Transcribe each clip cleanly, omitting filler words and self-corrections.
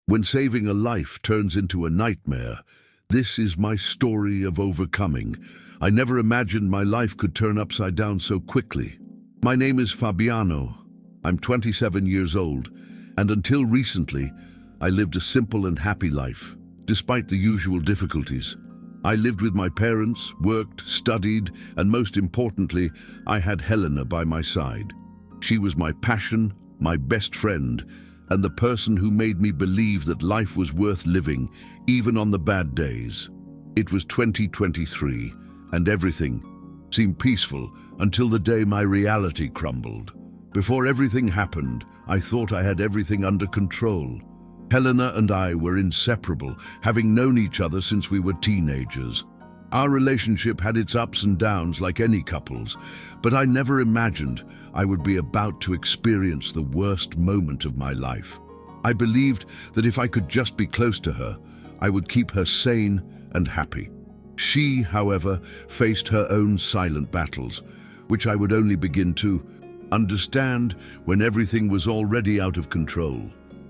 When saving a life turns into a nightmare, this is my story of overcoming. I never imagined my life could turn upside down so quickly. My name is Fabiano. I'm 27 years old, and until recently, I lived a simple and happy life, despite the usual difficulties. I lived with my parents, worked, studied, and most importantly, I had Helena by my side. She was my passion, my best friend, and the person who made me believe that life was worth living, even on the bad days. It was 2023, and everything seemed peaceful until the day my reality crumbled. Before everything happened, I thought I had everything under control. Helena and I were inseparable, having known each other since we were teenagers. Our relationship had its ups and downs like any couple's, but I never imagined I would be about to experience the worst moment of my life. I believed that if I could just be close to her, I would keep her sane and happy. She, however, faced her own silent battles, which I would only begin to understand when everything was already out of control.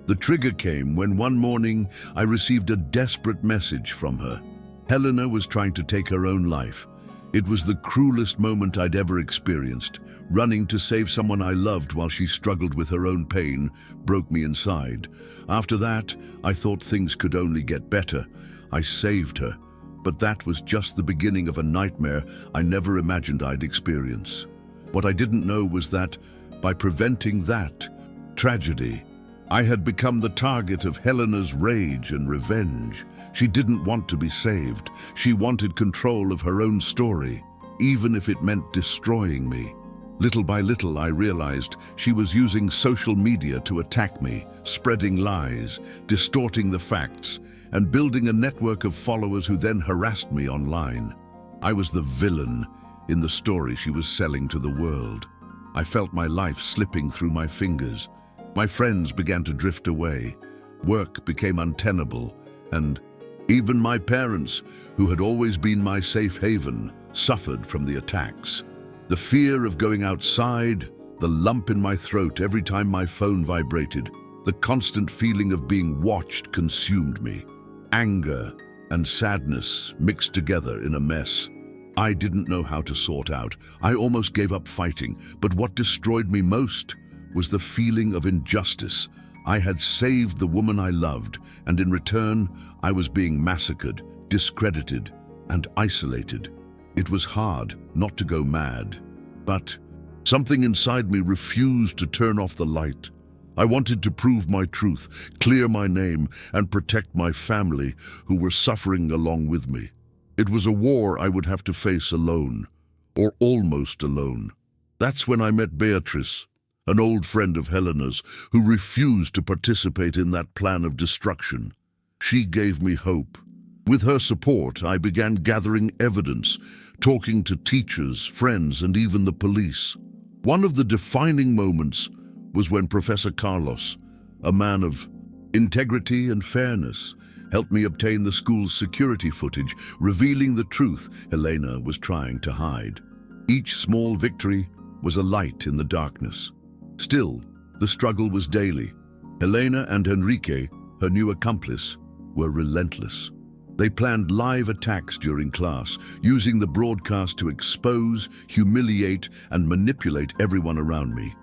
The trigger came when one morning I received a desperate message from her. Helena was trying to take her own life. It was the cruelest moment I'd ever experienced. Running to save someone I loved while she struggled with her own pain broke me inside. After that, I thought things could only get better. I saved her, but that was just the beginning of a nightmare I never imagined I'd experience. What I didn't know was that, by preventing that tragedy, I had become the target of Helena's rage and revenge. She didn't want to be saved. She wanted control of her own story, even if it meant destroying me. Little by little, I realized she was using social media to attack me, spreading lies, distorting the facts, and building a network of followers who then harassed me online. I was the villain in the story she was selling to the world. I felt my life slipping through my fingers. My friends began to drift away. Work became untenable, and even my parents, who had always been my safe haven, suffered from the attacks. The fear of going outside, the lump in my throat every time my phone vibrated, the constant feeling of being watched consumed me. Anger and sadness mixed together in a mess I didn't know how to sort out. I almost gave up fighting, but what destroyed me most was the feeling of injustice. I had saved the woman I loved, and in return, I was being massacred, discredited, and isolated. It was hard not to go mad, but something inside me refused to turn off the light. I wanted to prove my truth, clear my name, and protect my family who were suffering along with me. It was a war I would have to face alone, or almost alone. That's when I met Beatrice, an old friend of Helena's, who refused to participate in that plan of destruction. She gave me hope. With her support, I began gathering evidence, talking to teachers, friends, and even the police. One of the defining moments was when Professor Carlos, a man of integrity and fairness, helped me obtain the school's security footage, revealing the truth Helena was trying to hide. Each small victory was a light in the darkness. Still, the struggle was daily. Helena and Enrique, her new accomplice, were relentless. They planned live attacks during class, using the broadcast to expose, humiliate, and manipulate everyone around me.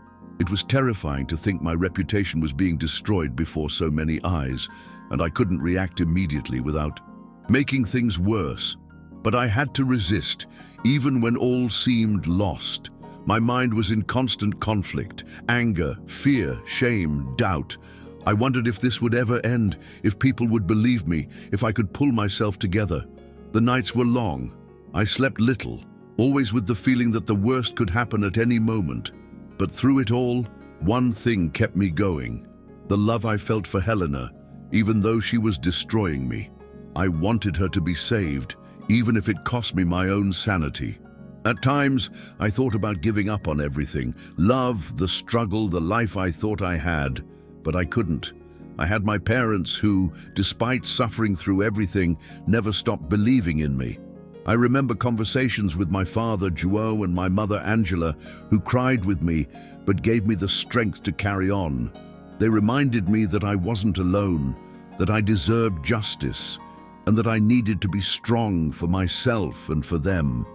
It was terrifying to think my reputation was being destroyed before so many eyes, and I couldn't react immediately without making things worse. But I had to resist, even when all seemed lost. My mind was in constant conflict, anger, fear, shame, doubt. I wondered if this would ever end, if people would believe me, if I could pull myself together. The nights were long. I slept little, always with the feeling that the worst could happen at any moment. But through it all, one thing kept me going: the love I felt for Helena, even though she was destroying me. I wanted her to be saved, even if it cost me my own sanity. At times, I thought about giving up on everything: love, the struggle, the life I thought I had. But I couldn't. I had my parents who, despite suffering through everything, never stopped believing in me. I remember conversations with my father, João, and my mother, Angela, who cried with me, but gave me the strength to carry on. They reminded me that I wasn't alone, that I deserved justice, and that I needed to be strong for myself and for them.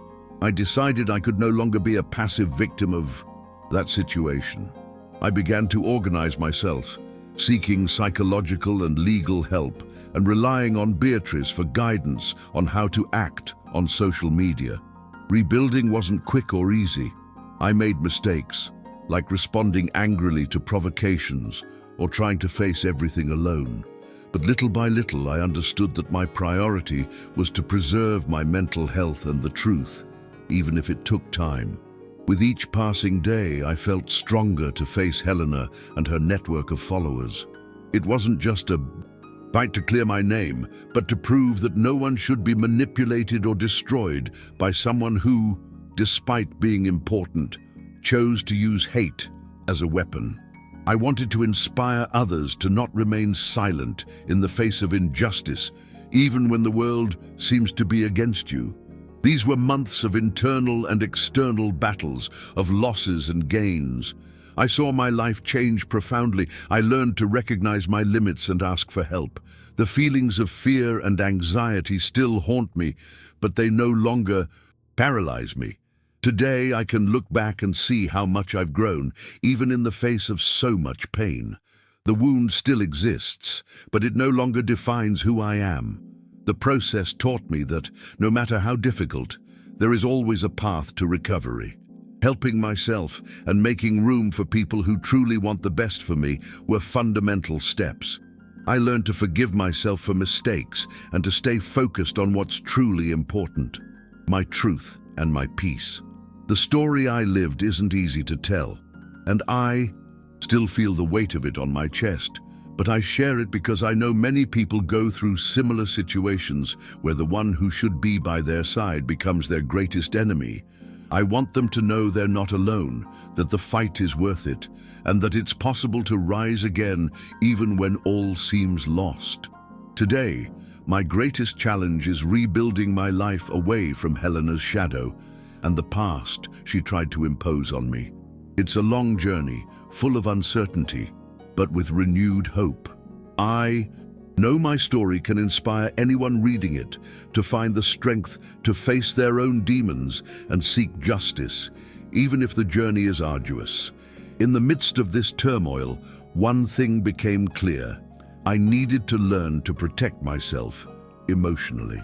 I decided I could no longer be a passive victim of that situation. I began to organize myself, seeking psychological and legal help, and relying on Beatrice for guidance on how to act on social media. Rebuilding wasn't quick or easy. I made mistakes, like responding angrily to provocations or trying to face everything alone. But little by little, I understood that my priority was to preserve my mental health and the truth, even if it took time. With each passing day, I felt stronger to face Helena and her network of followers. It wasn't just a fight to clear my name, but to prove that no one should be manipulated or destroyed by someone who, despite being important, chose to use hate as a weapon. I wanted to inspire others to not remain silent in the face of injustice, even when the world seems to be against you. These were months of internal and external battles, of losses and gains. I saw my life change profoundly. I learned to recognize my limits and ask for help. The feelings of fear and anxiety still haunt me, but they no longer paralyze me. Today, I can look back and see how much I've grown, even in the face of so much pain. The wound still exists, but it no longer defines who I am. The process taught me that, no matter how difficult, there is always a path to recovery. Helping myself and making room for people who truly want the best for me were fundamental steps. I learned to forgive myself for mistakes and to stay focused on what's truly important: my truth and my peace. The story I lived isn't easy to tell, and I still feel the weight of it on my chest, but I share it because I know many people go through similar situations where the one who should be by their side becomes their greatest enemy. I want them to know they're not alone, that the fight is worth it, and that it's possible to rise again even when all seems lost. Today, my greatest challenge is rebuilding my life away from Helena's shadow and the past she tried to impose on me. It's a long journey, full of uncertainty, but with renewed hope. I know my story can inspire anyone reading it to find the strength to face their own demons and seek justice, even if the journey is arduous. In the midst of this turmoil, one thing became clear: I needed to learn to protect myself emotionally.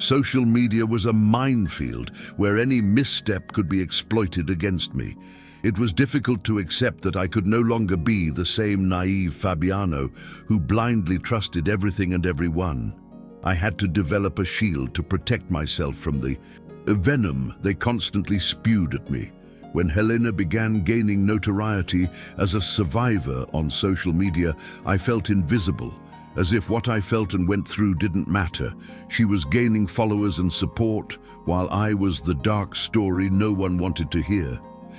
Social media was a minefield where any misstep could be exploited against me. It was difficult to accept that I could no longer be the same naive Fabiano who blindly trusted everything and everyone. I had to develop a shield to protect myself from the venom they constantly spewed at me. When Helena began gaining notoriety as a survivor on social media, I felt invisible, as if what I felt and went through didn't matter. She was gaining followers and support, while I was the dark story no one wanted to hear.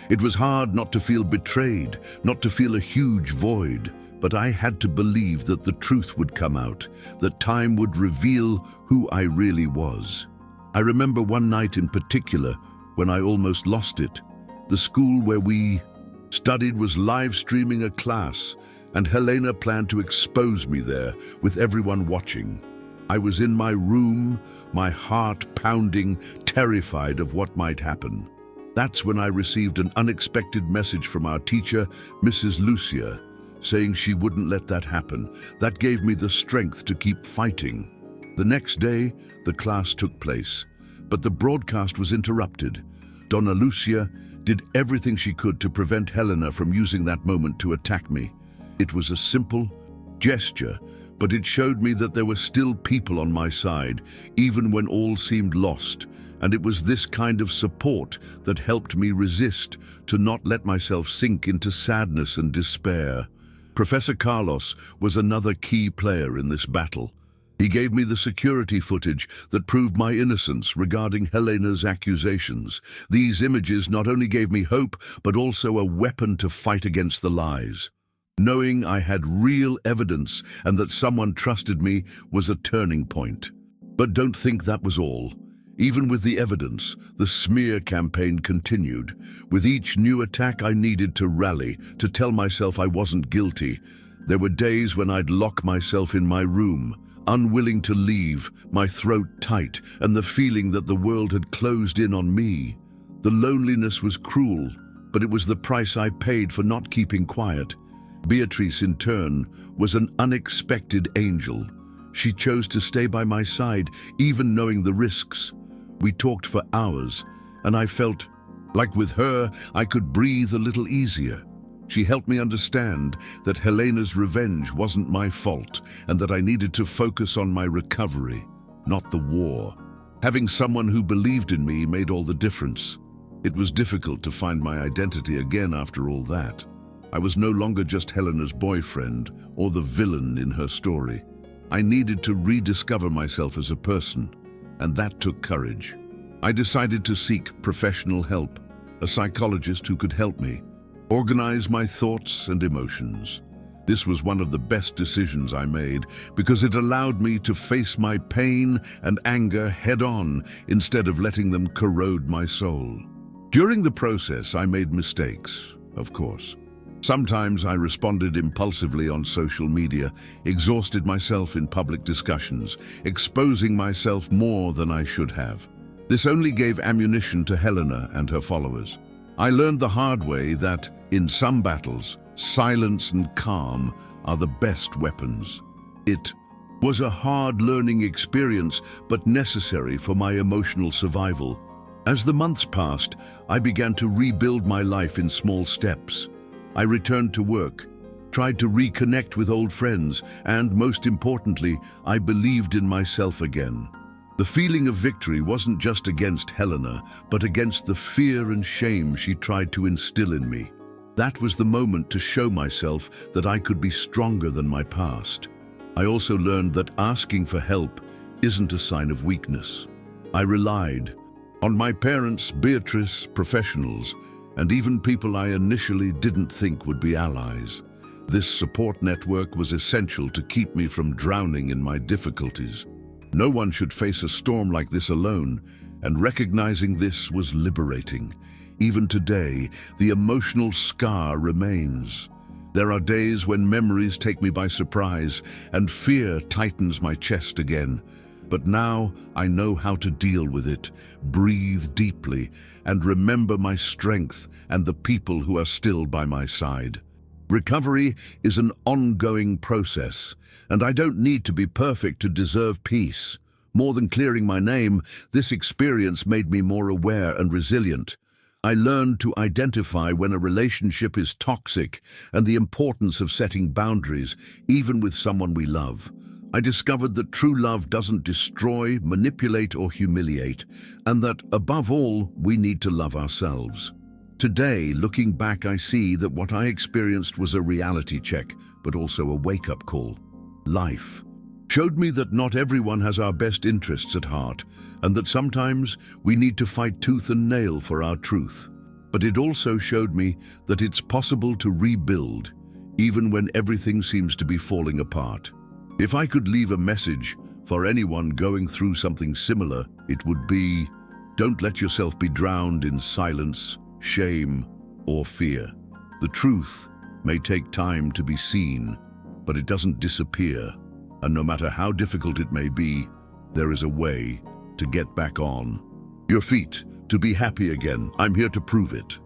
It was hard not to feel betrayed, not to feel a huge void, but I had to believe that the truth would come out, that time would reveal who I really was. I remember one night in particular when I almost lost it. The school where we studied was live streaming a class, and Helena planned to expose me there, with everyone watching. I was in my room, my heart pounding, terrified of what might happen. That's when I received an unexpected message from our teacher, Mrs. Lucia, saying she wouldn't let that happen. That gave me the strength to keep fighting. The next day, the class took place, but the broadcast was interrupted. Donna Lucia did everything she could to prevent Helena from using that moment to attack me. It was a simple gesture, but it showed me that there were still people on my side, even when all seemed lost. And it was this kind of support that helped me resist, to not let myself sink into sadness and despair. Professor Carlos was another key player in this battle. He gave me the security footage that proved my innocence regarding Helena's accusations. These images not only gave me hope, but also a weapon to fight against the lies. Knowing I had real evidence and that someone trusted me was a turning point. But don't think that was all. Even with the evidence, the smear campaign continued. With each new attack, I needed to rally, to tell myself I wasn't guilty. There were days when I'd lock myself in my room, unwilling to leave, my throat tight, and the feeling that the world had closed in on me. The loneliness was cruel, but it was the price I paid for not keeping quiet. Beatrice, in turn, was an unexpected angel. She chose to stay by my side, even knowing the risks. We talked for hours, and I felt like with her I could breathe a little easier. She helped me understand that Helena's revenge wasn't my fault and that I needed to focus on my recovery, not the war. Having someone who believed in me made all the difference. It was difficult to find my identity again after all that. I was no longer just Helena's boyfriend or the villain in her story. I needed to rediscover myself as a person, and that took courage. I decided to seek professional help, a psychologist who could help me organize my thoughts and emotions. This was one of the best decisions I made because it allowed me to face my pain and anger head-on instead of letting them corrode my soul. During the process, I made mistakes, of course. Sometimes I responded impulsively on social media, exhausted myself in public discussions, exposing myself more than I should have. This only gave ammunition to Helena and her followers. I learned the hard way that, in some battles, silence and calm are the best weapons. It was a hard learning experience, but necessary for my emotional survival. As the months passed, I began to rebuild my life in small steps. I returned to work, tried to reconnect with old friends, and most importantly, I believed in myself again. The feeling of victory wasn't just against Helena, but against the fear and shame she tried to instill in me. That was the moment to show myself that I could be stronger than my past. I also learned that asking for help isn't a sign of weakness. I relied on my parents, Beatrice, professionals, and even people I initially didn't think would be allies. This support network was essential to keep me from drowning in my difficulties. No one should face a storm like this alone, and recognizing this was liberating. Even today, the emotional scar remains. There are days when memories take me by surprise, and fear tightens my chest again. But now I know how to deal with it, breathe deeply, and remember my strength and the people who are still by my side. Recovery is an ongoing process, and I don't need to be perfect to deserve peace. More than clearing my name, this experience made me more aware and resilient. I learned to identify when a relationship is toxic and the importance of setting boundaries, even with someone we love. I discovered that true love doesn't destroy, manipulate, or humiliate, and that, above all, we need to love ourselves. Today, looking back, I see that what I experienced was a reality check, but also a wake-up call. Life showed me that not everyone has our best interests at heart, and that sometimes we need to fight tooth and nail for our truth. But it also showed me that it's possible to rebuild, even when everything seems to be falling apart. If I could leave a message for anyone going through something similar, it would be, don't let yourself be drowned in silence, shame, or fear. The truth may take time to be seen, but it doesn't disappear. And no matter how difficult it may be, there is a way to get back on your feet, to be happy again. I'm here to prove it.